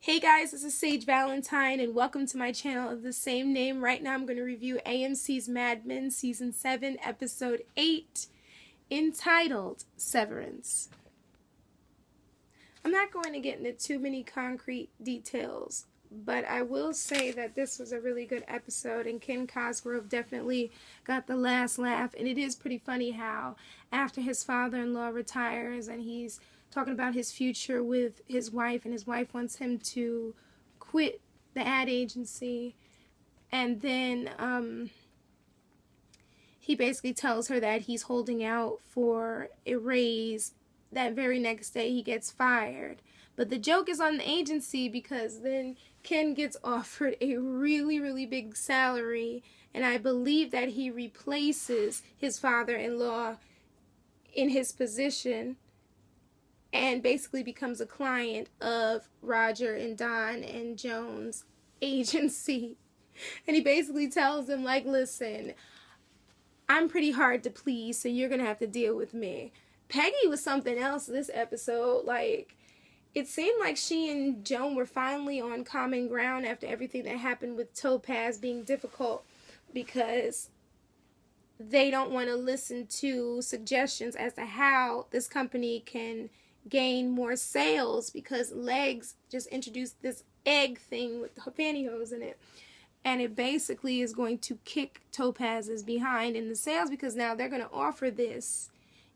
Hey guys, this is Sage Valentine and welcome to my channel of the same name. Right now I'm going to review AMC's Mad Men Season 7, Episode 8, entitled Severance. I'm not going to get into too many concrete details, but I will say that this was a really good episode and Ken Cosgrove definitely got the last laugh. And it is pretty funny how after his father-in-law retires and he's talking about his future with his wife, and his wife wants him to quit the ad agency, and then he basically tells her that he's holding out for a raise. That very next day he gets fired, but the joke is on the agency because then Ken gets offered a really big salary, and I believe that he replaces his father-in-law in his position and basically becomes a client of Roger and Don and Joan's agency. And he basically tells them, like, listen, I'm pretty hard to please, so you're going to have to deal with me. Peggy was something else this episode. Like, it seemed like she and Joan were finally on common ground after everything that happened with Topaz being difficult, because they don't want to listen to suggestions as to how this company can gain more sales, because Legs just introduced this egg thing with the pantyhose in it, and it basically is going to kick Topaz's behind in the sales, because now they're going to offer this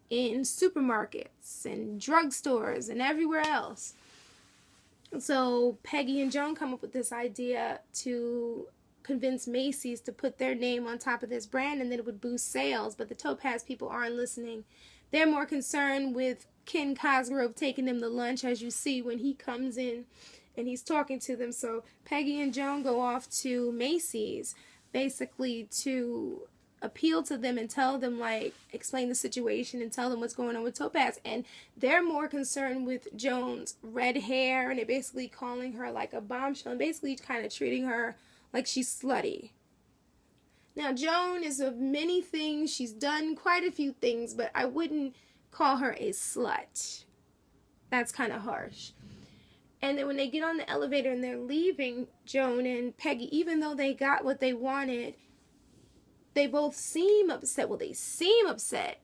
in supermarkets and drugstores and everywhere else. So Peggy and Joan come up with this idea to convince Macy's to put their name on top of this brand, and then it would boost sales. But the Topaz people aren't listening. They're more concerned with Ken Cosgrove taking them to lunch, as you see when he comes in and he's talking to them. So Peggy and Joan go off to Macy's basically to appeal to them and tell them, like, explain the situation and tell them what's going on with Topaz. And they're more concerned with Joan's red hair, and they're basically calling her like a bombshell and basically kind of treating her like she's slutty. Now, Joan is of many things. She's done quite a few things, but I wouldn't call her a slut. That's kind of harsh. And then when they get on the elevator and they're leaving, Joan and Peggy, even though they got what they wanted, they both seem upset. Well, they seem upset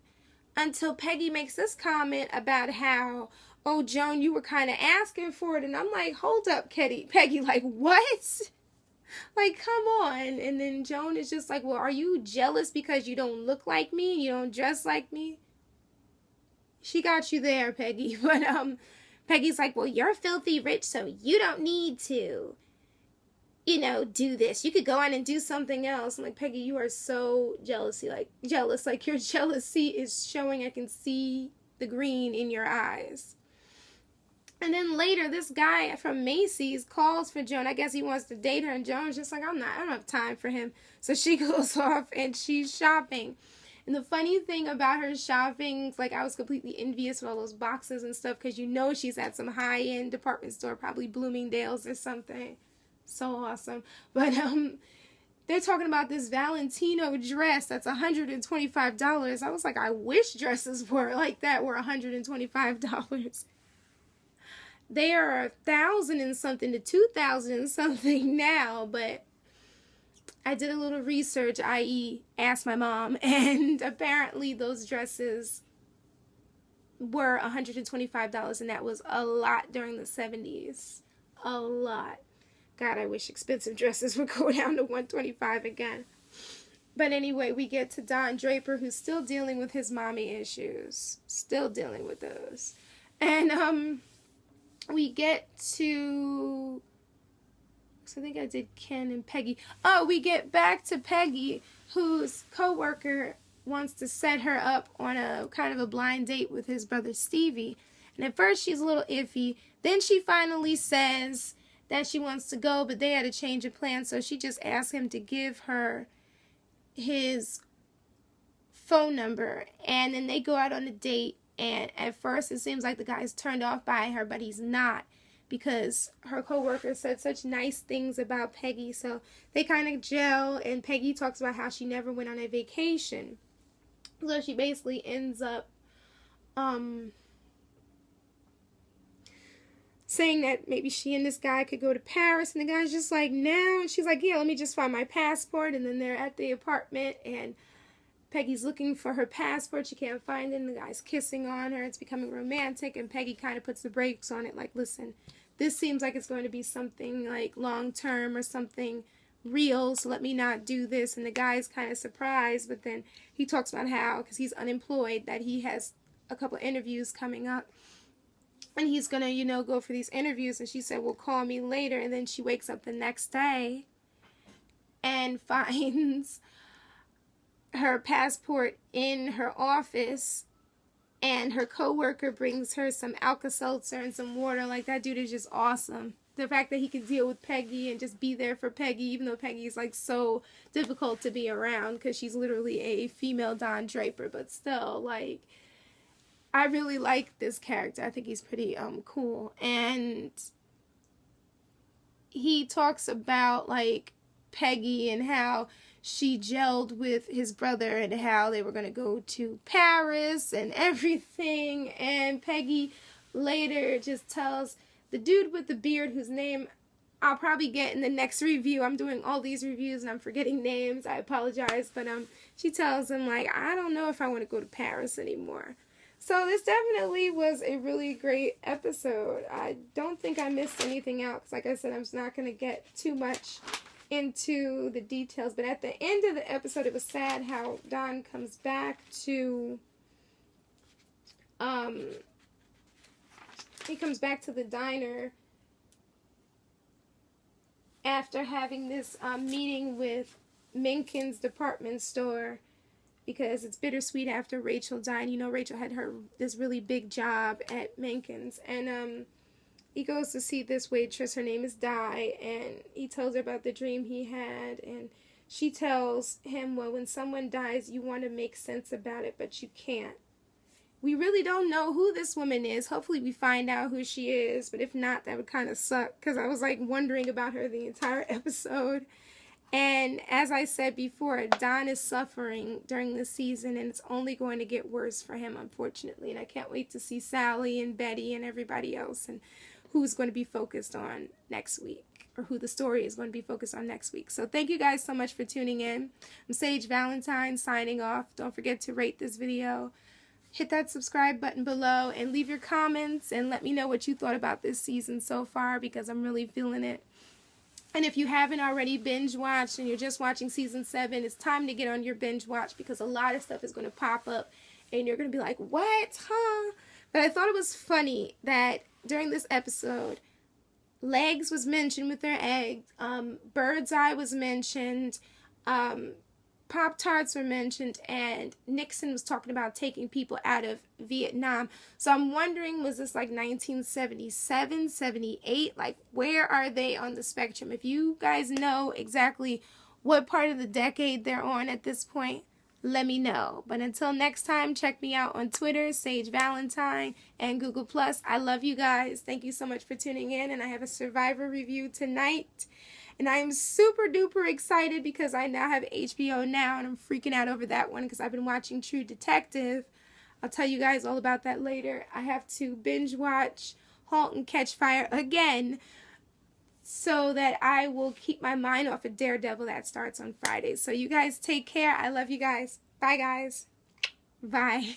until Peggy makes this comment about how, oh, Joan, you were kind of asking for it. And I'm like, hold up, Peggy, like, what? Like, come on. And then Joan is just like, well, are you jealous because you don't look like me and you don't dress like me? She got you there, Peggy. But Peggy's like, well, you're filthy rich, so you don't need to, do this. You could go on and do something else. I'm like, Peggy, you are so jealous. Like, your jealousy is showing. I can see the green in your eyes. And then later, this guy from Macy's calls for Joan. I guess he wants to date her, and Joan's just like, I don't have time for him. So she goes off and she's shopping. And the funny thing about her shopping, like, I was completely envious of all those boxes and stuff, because she's at some high-end department store, probably Bloomingdale's or something. So awesome. But they're talking about this Valentino dress that's $125. I was like, I wish dresses were like that, were $125. They are $1,000 and something to $2,000 and something now, but I did a little research, i.e. asked my mom, and apparently those dresses were $125, and that was a lot during the 70s. A lot. God, I wish expensive dresses would go down to $125 again. But anyway, we get to Don Draper, who's still dealing with his mommy issues. Still dealing with those. And we get to, so I think I did Ken and Peggy. Oh, we get back to Peggy, whose coworker wants to set her up on a kind of a blind date with his brother Stevie. And at first she's a little iffy. Then she finally says that she wants to go, but they had a change of plan, so she just asked him to give her his phone number. And then they go out on a date. And at first, it seems like the guy's turned off by her, but he's not, because her coworker said such nice things about Peggy. So they kind of gel, and Peggy talks about how she never went on a vacation. So she basically ends up saying that maybe she and this guy could go to Paris, and the guy's just like, no, and she's like, yeah, let me just find my passport. And then they're at the apartment, and Peggy's looking for her passport. She can't find it, and the guy's kissing on her. It's becoming romantic, and Peggy kind of puts the brakes on it, like, listen, this seems like it's going to be something like long-term or something real, so let me not do this. And the guy's kind of surprised, but then he talks about how, because he's unemployed, that he has a couple of interviews coming up, and he's gonna, you know, go for these interviews. And she said, well, call me later. And then she wakes up the next day and finds her passport in her office, and her coworker brings her some Alka-Seltzer and some water. Like, that dude is just awesome. The fact that he can deal with Peggy and just be there for Peggy, even though Peggy is like so difficult to be around because she's literally a female Don Draper, but still, like, I really like this character. I think he's pretty cool. And he talks about, like, Peggy and how she gelled with his brother and how they were going to go to Paris and everything. And Peggy later just tells the dude with the beard, whose name I'll probably get in the next review. I'm doing all these reviews and I'm forgetting names. I apologize. But she tells him, like, I don't know if I want to go to Paris anymore. So this definitely was a really great episode. I don't think I missed anything out because, like I said, I'm just not going to get too much into the details. But at the end of the episode, it was sad how Don comes back to... he comes back to the diner after having this meeting with Minkins department store, because it's bittersweet after Rachel died. You know, Rachel had this really big job at Minkins, and he goes to see this waitress. Her name is Di, and he tells her about the dream he had, and she tells him, well, when someone dies, you want to make sense about it, but you can't. We really don't know who this woman is. Hopefully we find out who she is, but if not, that would kind of suck, because I was like wondering about her the entire episode. And as I said before, Don is suffering during this season, and it's only going to get worse for him, unfortunately. And I can't wait to see Sally and Betty and everybody else, and who's going to be focused on next week, or who the story is going to be focused on next week. So thank you guys so much for tuning in. I'm Sage Valentine signing off. Don't forget to rate this video. Hit that subscribe button below and leave your comments and let me know what you thought about this season so far, because I'm really feeling it. And if you haven't already binge watched and you're just watching season 7, it's time to get on your binge watch, because a lot of stuff is going to pop up and you're going to be like, what? Huh? But I thought it was funny that during this episode, Legs was mentioned with their egg, Bird's Eye was mentioned, Pop-Tarts were mentioned, and Nixon was talking about taking people out of Vietnam. So I'm wondering, was this like 1977, 78? Like, where are they on the spectrum? If you guys know exactly what part of the decade they're on at this point, let me know. But until next time, check me out on Twitter, Sage Valentine, and Google+. I love you guys. Thank you so much for tuning in, and I have a Survivor review tonight. And I'm super duper excited because I now have HBO Now, and I'm freaking out over that one because I've been watching True Detective. I'll tell you guys all about that later. I have to binge watch Halt and Catch Fire again so that I will keep my mind off of Daredevil that starts on Friday. So you guys take care. I love you guys. Bye, guys. Bye.